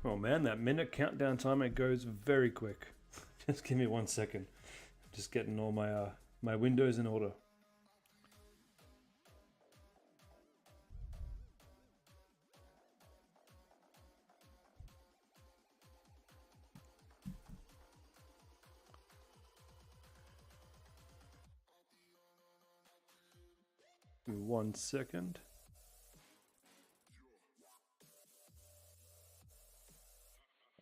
Oh man, that minute countdown timer goes very quick. Just give me 1 second. Just getting all my windows in order. Give me 1 second.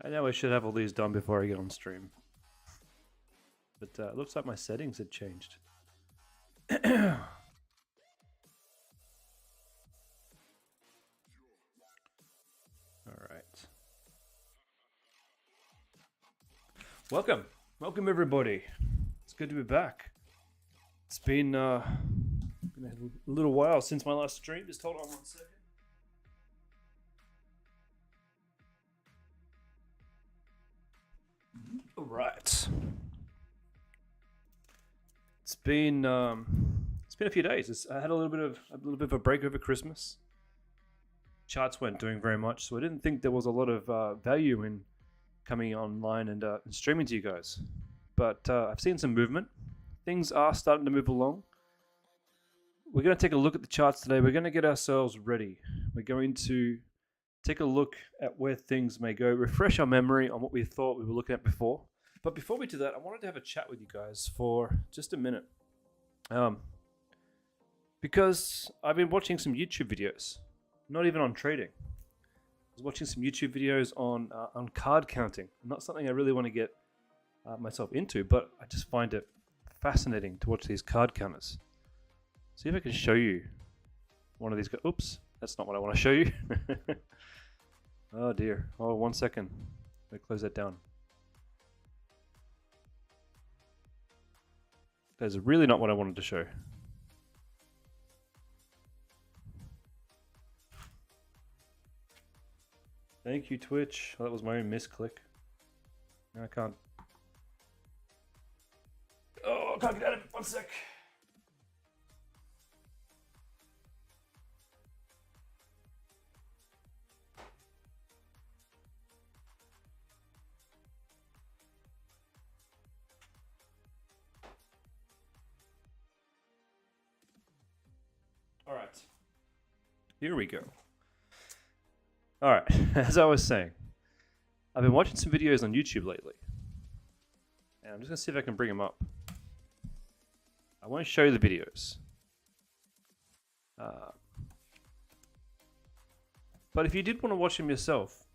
I know I should have all these done before I get on stream. But it looks like my settings had changed. Alright. Welcome everybody. It's good to be back. It's been a little while since my last stream. Just hold on 1 second. All right. It's been a few days. I had a little bit of a break over Christmas. Charts weren't doing very much, so I didn't think there was a lot of value in coming online and streaming to you guys. But I've seen some movement. Things are starting to move along. We're going to take a look at the charts today. We're going to get ourselves ready. We're going to take a look at where things may go, refresh our memory on what we thought we were looking at before. But before we do that, I wanted to have a chat with you guys for just a minute. Because I've been watching some YouTube videos, not even on trading. I was watching some YouTube videos on card counting. Not something I really want to get myself into, but I just find it fascinating to watch these card counters. See if I can show you one of these. Oops, that's not what I want to show you. Oh dear. Oh, 1 second. Let me close that down. That's really not what I wanted to show. Thank you, Twitch. Oh, that was my own misclick. No, I can't. Oh, I can't get out of it. 1 sec. All right. Here we go. All right. As I was saying, I've been watching some videos on YouTube lately. And I'm just going to see if I can bring them up. I won't show you the videos. But if you did want to watch them yourself,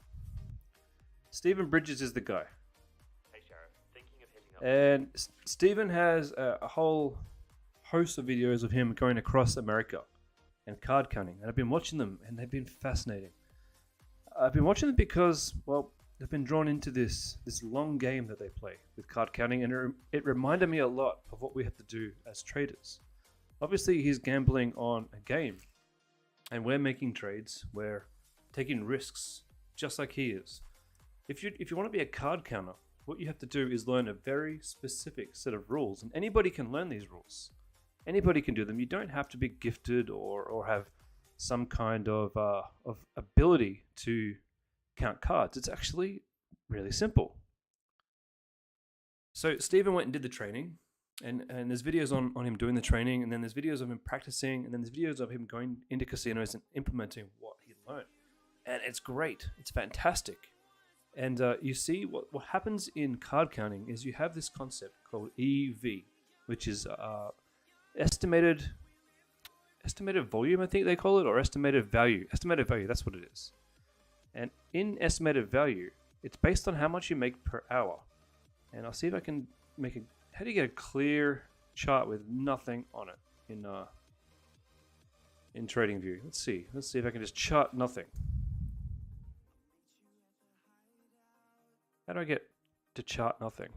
Stephen Bridges is the guy. Hey Sharon, thinking of hitting up. And Stephen has a whole host of videos of him going across America and card counting. And I've been watching them and they've been fascinating. I've been watching them because, well, they've been drawn into this long game that they play with card counting, and it reminded me a lot of what we have to do as traders. Obviously, he's gambling on a game, and we're making trades. We're taking risks, just like he is. If you want to be a card counter, what you have to do is learn a very specific set of rules, and anybody can learn these rules. Anybody can do them. You don't have to be gifted or have some kind of ability to count cards. It's actually really simple. So Stephen went and did the training, and there's videos on him doing the training, and then there's videos of him practicing, and then there's videos of him going into casinos and implementing what he learned. And it's great. It's fantastic. And you see what happens in card counting is you have this concept called EV, which is estimated volume, I think they call it, or estimated value. Estimated value, that's what it is. And in estimated value, it's based on how much you make per hour. And I'll see if I can make a... How do you get a clear chart with nothing on it in TradingView? Let's see if I can just chart nothing. How do I get to chart nothing?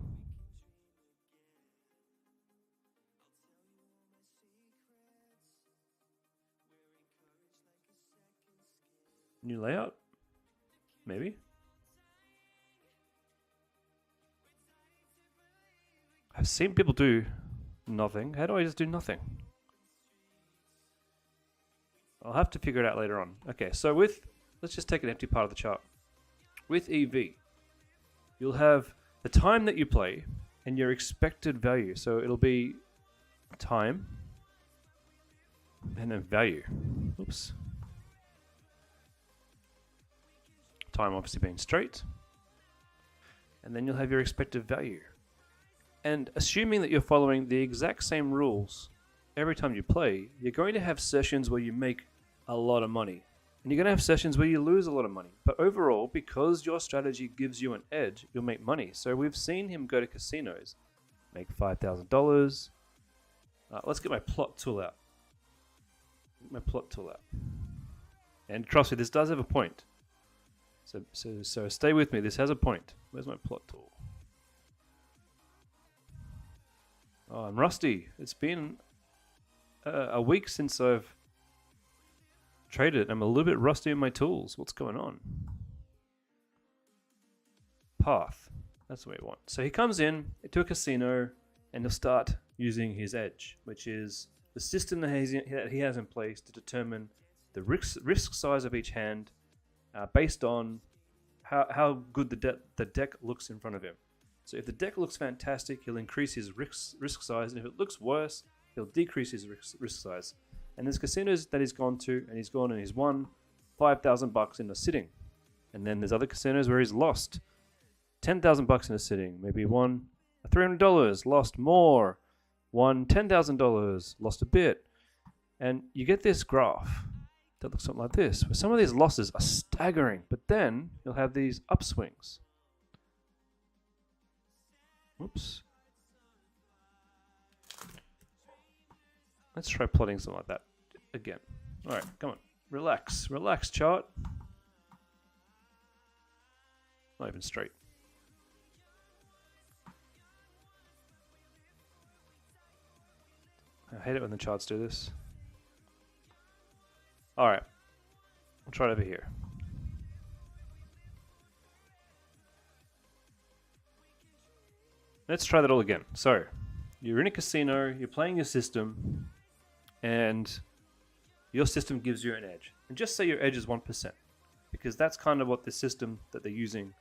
New layout? Maybe? I've seen people do nothing. How do I just do nothing? I'll have to figure it out later on. Okay, so let's just take an empty part of the chart. With EV, you'll have the time that you play and your expected value. So it'll be time and then value. Oops. Time obviously being straight. And then you'll have your expected value. And assuming that you're following the exact same rules every time you play, you're going to have sessions where you make a lot of money. And you're going to have sessions where you lose a lot of money. But overall, because your strategy gives you an edge, you'll make money. So we've seen him go to casinos, make $5,000. Let's get my plot tool out. And trust me, this does have a point. So stay with me. This has a point. Where's my plot tool? Oh, I'm rusty. It's been a week since I've traded. I'm a little bit rusty in my tools. What's going on? Path. That's what we want. So he comes in to a casino and he'll start using his edge, which is the system that he has in place to determine the risk size of each hand based on how good the deck looks in front of him. So if the deck looks fantastic, he'll increase his risk size, and if it looks worse, he'll decrease his risk size. And there's casinos that he's gone to, and he's gone and he's won $5,000 in a sitting. And then there's other casinos where he's lost $10,000 in a sitting. Maybe he won $300, lost more, won $10,000, lost a bit. And you get this graph that looks something like this, where some of these losses are staggering, but then you'll have these upswings. Oops. Let's try plotting something like that again. All right, come on. Relax. Relax, chart. Not even straight. I hate it when the charts do this. All right. I'll try it over here. Let's try that all again. So, you're in a casino, you're playing your system, and your system gives you an edge. And just say your edge is 1%, because that's kind of what the system that they're using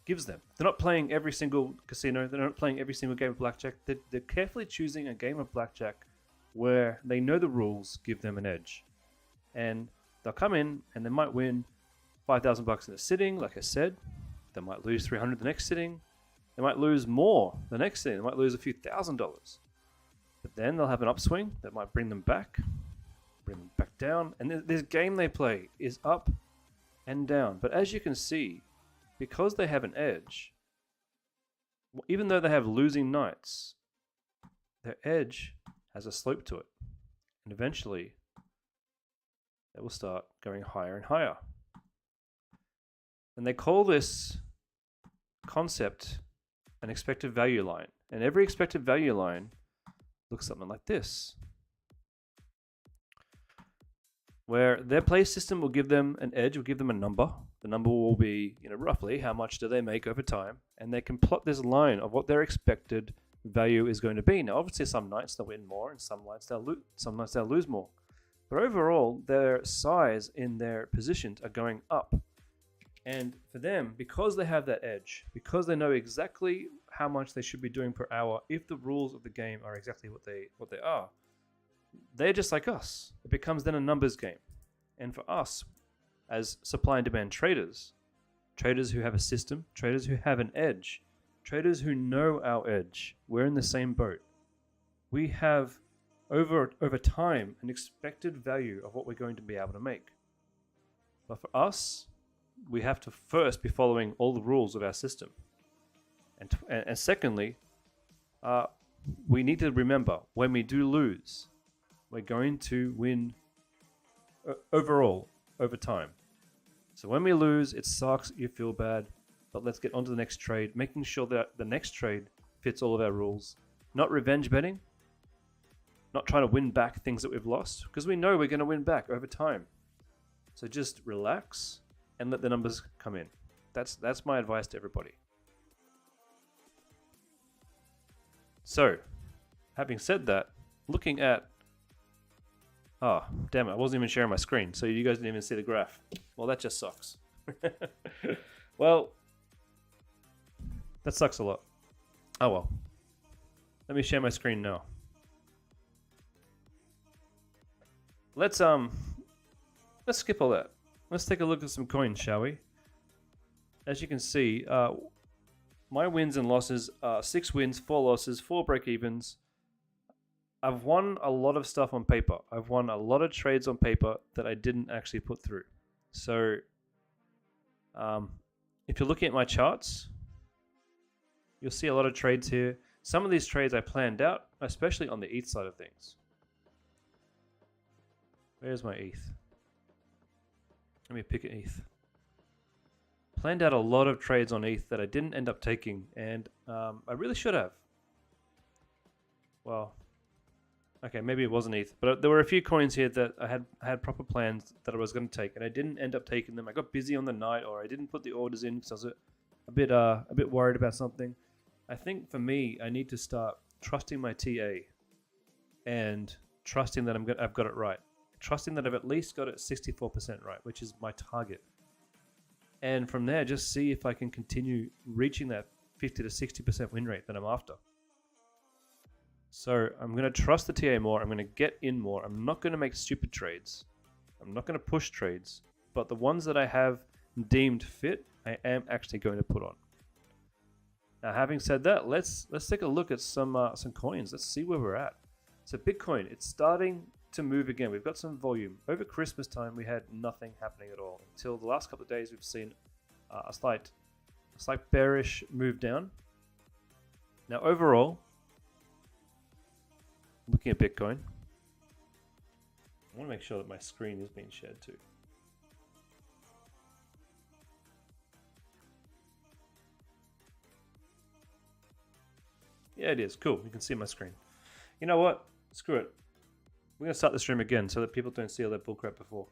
gives them. They're not playing every single casino, they're not playing every single game of blackjack. They're carefully choosing a game of blackjack where they know the rules give them an edge. And they'll come in and they might win $5,000 in a sitting, like I said. They might lose $300 the next sitting. They might lose more the next sitting. They might lose a few $1,000s. But then they'll have an upswing that might bring them back down. And this game they play is up and down. But as you can see, because they have an edge, even though they have losing nights, their edge has a slope to it. And eventually, they will start going higher and higher. And they call this concept an expected value line. And every expected value line looks something like this, where their play system will give them an edge, will give them a number. The number will be, roughly how much do they make over time, and they can plot this line of what their expected value is going to be. Now, obviously, some nights they'll win more, and some nights they'll lose more. But overall, their size in their positions are going up. And for them, because they have that edge, because they know exactly how much they should be doing per hour, if the rules of the game are exactly what they are, they're just like us. It becomes then a numbers game. And for us, as supply and demand traders who have a system, traders who have an edge, traders who know our edge, we're in the same boat. We have, over time, an expected value of what we're going to be able to make. But for us, we have to first be following all the rules of our system. And secondly, we need to remember, when we do lose, we're going to win overall, over time. So when we lose, it sucks, you feel bad, but let's get on to the next trade, making sure that the next trade fits all of our rules. Not revenge betting, not trying to win back things that we've lost, because we know we're going to win back over time. So just relax and let the numbers come in. That's my advice to everybody. So, having said that, looking at... Oh, damn it, I wasn't even sharing my screen, so you guys didn't even see the graph. Well, that just sucks. Well, that sucks a lot. Oh well. Let me share my screen now. Let's skip all that. Let's take a look at some coins, shall we? As you can see, my wins and losses are 6 wins, 4 losses, 4 break evens. I've won a lot of stuff on paper. I've won a lot of trades on paper that I didn't actually put through. So, if you're looking at my charts, you'll see a lot of trades here. Some of these trades I planned out, especially on the ETH side of things. Where's my ETH? Let me pick an ETH. Planned out a lot of trades on ETH that I didn't end up taking, and I really should have. Well, okay, maybe it wasn't ETH, but there were a few coins here that I had proper plans that I was going to take, and I didn't end up taking them. I got busy on the night, or I didn't put the orders in because I was a bit worried about something. I think for me, I need to start trusting my TA, and trusting that I've got it right. Trusting that I've at least got it 64% right, which is my target. And from there, just see if I can continue reaching that 50 to 60% win rate that I'm after. So I'm going to trust the TA more. I'm going to get in more. I'm not going to make stupid trades. I'm not going to push trades. But the ones that I have deemed fit, I am actually going to put on. Now, having said that, let's take a look at some coins. Let's see where we're at. So Bitcoin, it's starting to move again. We've got some volume. Over Christmas time, we had nothing happening at all. Until the last couple of days, we've seen a slight bearish move down. Now, overall, looking at Bitcoin, I want to make sure that my screen is being shared too. Yeah, it is. Cool. You can see my screen. You know what? Screw it. We're going to start the stream again so that people don't see all that bullcrap before.